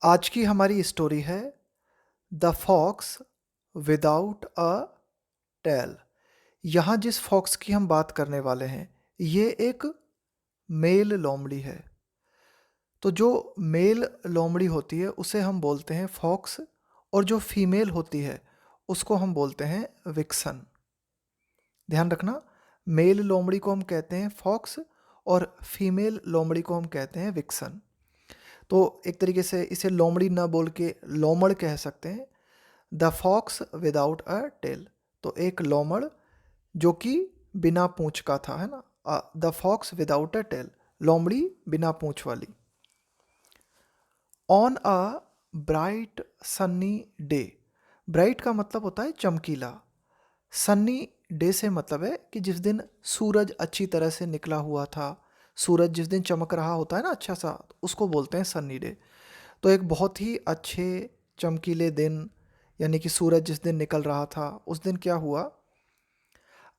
आज की हमारी स्टोरी है the fox without a tail. यहाँ जिस फॉक्स की हम बात करने वाले हैं ये एक मेल लोमड़ी है। तो जो मेल लोमड़ी होती है उसे हम बोलते हैं फॉक्स, और जो फीमेल होती है उसको हम बोलते हैं विक्सन। ध्यान रखना, मेल लोमड़ी को हम कहते हैं फॉक्स और फीमेल लोमड़ी को हम कहते हैं विक्सन। तो एक तरीके से इसे लोमड़ी ना बोल के लोमड़ कह सकते हैं। The fox without a tail, तो एक लोमड़ जो कि बिना पूंछ का था, है ना। The fox without a tail, लोमड़ी बिना पूंछ वाली। On a bright sunny day, bright का मतलब होता है चमकीला, सन्नी डे से मतलब है कि जिस दिन सूरज अच्छी तरह से निकला हुआ था, सूरज जिस दिन चमक रहा होता है ना अच्छा सा, उसको बोलते हैं सन्नी डे। तो एक बहुत ही अच्छे चमकीले दिन, यानी कि सूरज जिस दिन निकल रहा था उस दिन क्या हुआ,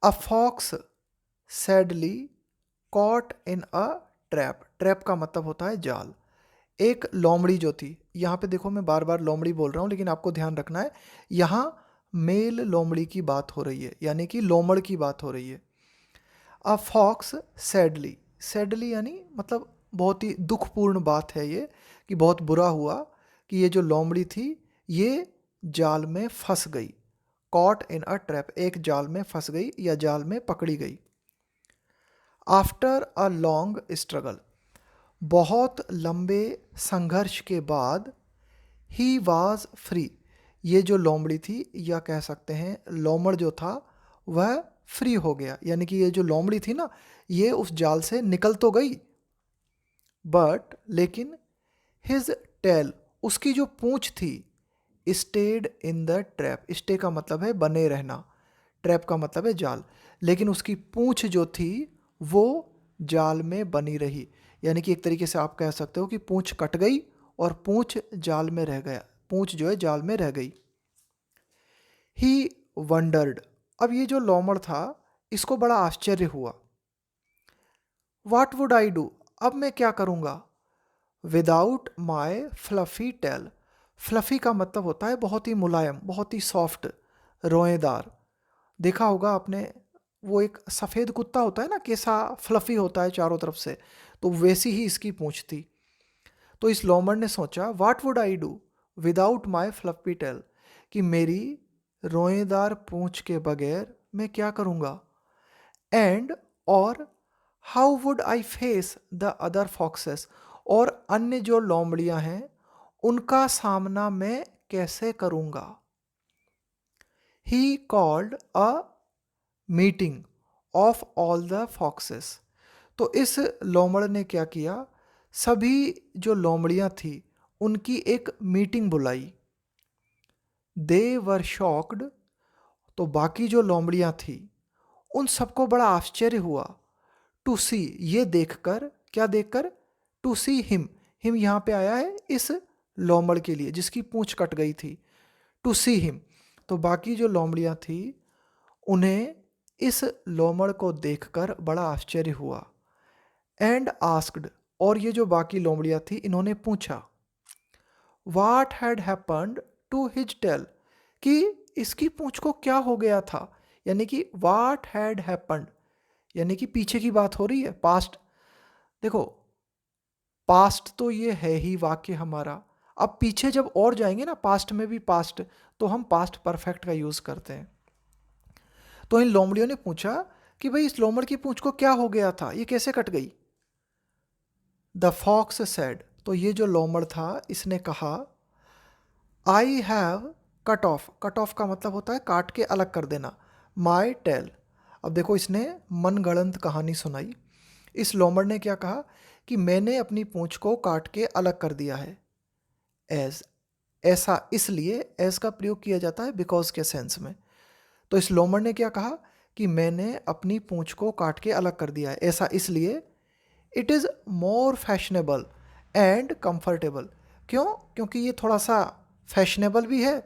a fox sadly caught in a trap. Trap का मतलब होता है जाल। एक लोमड़ी जो थी, यहाँ पे देखो मैं बार बार लोमड़ी बोल रहा हूँ लेकिन आपको ध्यान रखना है यहाँ मेल लोमड़ी की बात हो रही है, यानी कि लोमड़ की बात हो रही है। अ फॉक्स सैडली, सैडली यानी मतलब बहुत ही दुखपूर्ण बात है ये, कि बहुत बुरा हुआ कि ये जो लोमड़ी थी ये जाल में फंस गई। कॉट इन अ ट्रैप, एक जाल में फंस गई या जाल में पकड़ी गई। आफ्टर अ लॉन्ग स्ट्रगल, बहुत लंबे संघर्ष के बाद, ही वॉज फ्री, ये जो लोमड़ी थी या कह सकते हैं लोमड़ जो था वह फ्री हो गया, यानी कि ये जो लोमड़ी थी ना ये उस जाल से निकल तो गई, बट लेकिन हिज टेल, उसकी जो पूंछ थी, stayed in the trap. Stay का मतलब है बने रहना, ट्रैप का मतलब है जाल, लेकिन उसकी पूंछ जो थी वो जाल में बनी रही। यानी कि एक तरीके से आप कह सकते हो कि पूंछ कट गई और पूंछ जाल में रह गया, पूंछ जो है जाल में रह गई। ही वंडर्ड, अब ये जो लोमड़ था इसको बड़ा आश्चर्य हुआ। वाट वुड आई डू, अब मैं क्या करूँगा। Without my fluffy tail, fluffy का मतलब होता है बहुत ही मुलायम, बहुत ही सॉफ्ट, रोएदार। देखा होगा आपने, वो एक सफ़ेद कुत्ता होता है ना, कैसा फ्लफ़ी होता है चारों तरफ से, तो वैसी ही इसकी पूंछ थी। तो इस लोमड़ ने सोचा what would I do without my fluffy tail, कि मेरी रोएदार पूंछ के बगैर मैं क्या करूँगा। एंड और how would I face the other foxes, और अन्य जो लोमड़ियाँ हैं उनका सामना मैं कैसे करूँगा। He called a meeting of all the foxes, तो इस लोमड़ ने क्या किया, सभी जो लोमड़ियाँ थी उनकी एक मीटिंग बुलाई। दे वर शॉक्ड, तो बाकी जो लोमड़ियाँ थी उन सबको बड़ा आश्चर्य हुआ। टू सी, ये देखकर, क्या देखकर, टू सी हिम, हिम यहाँ पे आया है इस लोमड़ के लिए जिसकी पूंछ कट गई थी। टू सी हिम, तो बाकी जो लोमड़ियाँ थी उन्हें इस लोमड़ को देखकर बड़ा आश्चर्य हुआ। एंड आस्क्ड, और ये जो बाकी लोमड़ियाँ थी इन्होंने पूछा what had happened to his tail, कि इसकी पूंछ को क्या हो गया था। यानी कि व्हाट हैड हैपन्ड, यानी कि पीछे की बात हो रही है, पास्ट। देखो पास्ट तो ये है ही वाक्य हमारा, अब पीछे जब और जाएंगे ना, पास्ट में भी पास्ट, तो हम पास्ट परफेक्ट का यूज़ करते हैं। तो इन लोमड़ियों ने पूछा कि भाई इस लोमड़ की पूंछ को क्या हो गया था, ये कैसे कट गई। द फॉक्स सेड, तो ये जो लोमड़ था इसने कहा I have cut off, cut off का मतलब होता है काट के अलग कर देना, माई टेल। अब देखो इसने मनगढ़ंत कहानी सुनाई। इस लोमड़ ने क्या कहा कि मैंने अपनी पूंछ को काट के अलग कर दिया है। एज, ऐसा इसलिए, एज का प्रयोग किया जाता है बिकॉज के सेंस में। तो इस लोमड़ ने क्या कहा कि मैंने अपनी पूंछ को काट के अलग कर दिया है, ऐसा इसलिए it is more fashionable and comfortable. क्यों, क्योंकि ये थोड़ा सा फैशनेबल भी है,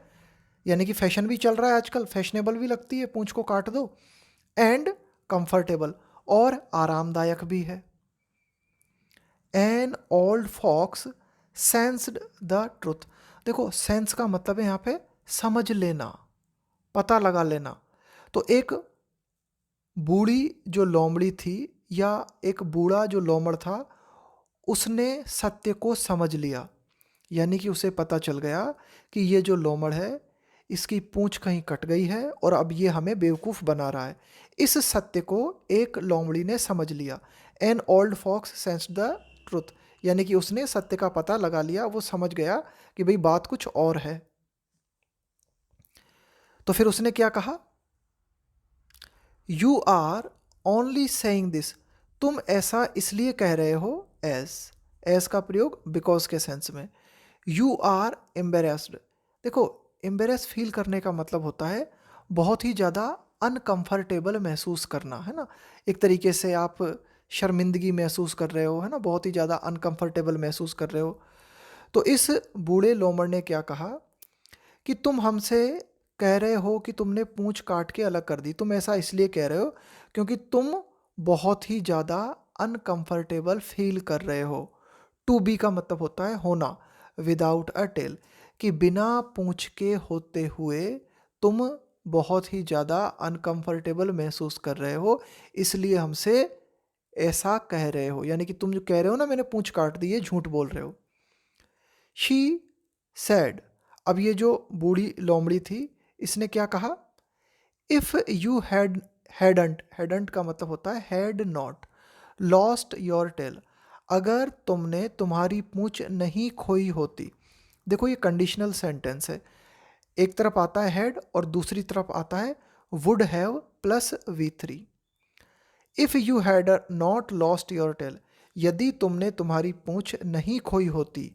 यानी कि फैशन भी चल रहा है आजकल, फैशनेबल भी लगती है पूंछ को काट दो, एंड कंफर्टेबल, और आरामदायक भी है। An old fox sensed the truth. देखो सेंस का मतलब है यहाँ पे समझ लेना, पता लगा लेना। तो एक बूढ़ी जो लोमड़ी थी या एक बूढ़ा जो लोमड़ था, उसने सत्य को समझ लिया, यानी कि उसे पता चल गया कि ये जो लोमड़ है इसकी पूंछ कहीं कट गई है और अब ये हमें बेवकूफ़ बना रहा है। इस सत्य को एक लोमड़ी ने समझ लिया। An old fox sensed the truth, यानी कि उसने सत्य का पता लगा लिया, वो समझ गया कि भाई बात कुछ और है। तो फिर उसने क्या कहा, you are only saying this, तुम ऐसा इसलिए कह रहे हो, एज का प्रयोग बिकॉज के सेंस में। यू आर एम्बेरेस्ड, देखो एम्बेरेस फील करने का मतलब होता है बहुत ही ज़्यादा अनकंफर्टेबल महसूस करना, है ना। एक तरीके से आप शर्मिंदगी महसूस कर रहे हो, है ना, बहुत ही ज़्यादा अनकंफर्टेबल महसूस कर रहे हो। तो इस बूढ़े लोमड़ ने क्या कहा कि तुम हमसे कह रहे हो कि तुमने पूंछ काट के अलग कर दी, तुम ऐसा इसलिए कह रहे हो क्योंकि तुम बहुत ही ज़्यादा अनकंफर्टेबल फील कर रहे हो। टू बी का मतलब होता है होना, विदाउट अ टेल, कि बिना पूंछ के होते हुए तुम बहुत ही ज़्यादा अनकंफर्टेबल महसूस कर रहे हो, इसलिए हमसे ऐसा कह रहे हो, यानी कि तुम जो कह रहे हो ना मैंने पूंछ काट दी, ये झूठ बोल रहे हो। शी सैड, अब ये जो बूढ़ी लोमड़ी थी इसने क्या कहा, इफ़ यू हैडंट का मतलब होता है had not lost your tail, अगर तुमने तुम्हारी पूंछ नहीं खोई होती। देखो ये कंडीशनल सेंटेंस है, एक तरफ आता है हैड और दूसरी तरफ आता है would have plus V3। If you had not lost your tail, यदि तुमने तुम्हारी पूंछ नहीं खोई होती,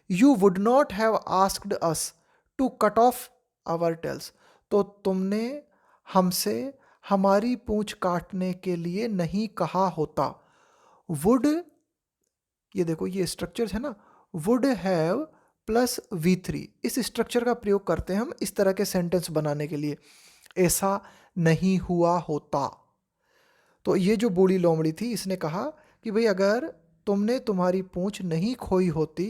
you would not have asked us to cut off our tails, तो तुमने हमसे हमारी पूंछ काटने के लिए नहीं कहा होता। वुड, ये देखो ये स्ट्रक्चर है ना, वुड हैव प्लस V3, इस स्ट्रक्चर का प्रयोग करते हैं हम इस तरह के सेंटेंस बनाने के लिए, ऐसा नहीं हुआ होता। तो ये जो बूढ़ी लोमड़ी थी इसने कहा कि भाई अगर तुमने तुम्हारी पूंछ नहीं खोई होती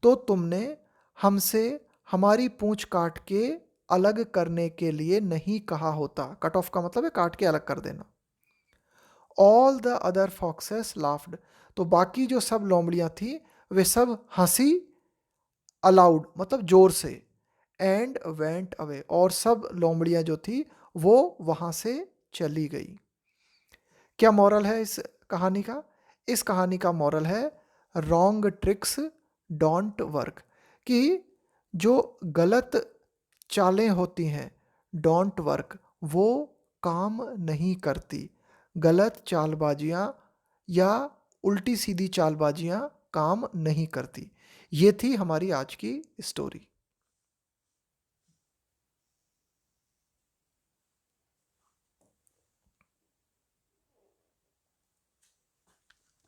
तो तुमने हमसे हमारी पूंछ काट के अलग करने के लिए नहीं कहा होता। कट ऑफ का मतलब है काट के अलग कर देना। All the other foxes laughed, तो बाकी जो सब लोमड़ियाँ थी वे सब हंसी, अलाउड मतलब जोर से, एंड वेंट अवे, और सब लोमड़ियाँ जो थी वो वहाँ से चली गई। क्या मॉरल है इस कहानी का, इस कहानी का मॉरल है रॉन्ग ट्रिक्स डोंट वर्क, कि जो गलत चालें होती हैं डोंट वर्क, वो काम नहीं करती। गलत चालबाजियाँ या उल्टी सीधी चालबाजियाँ काम नहीं करती। ये थी हमारी आज की स्टोरी।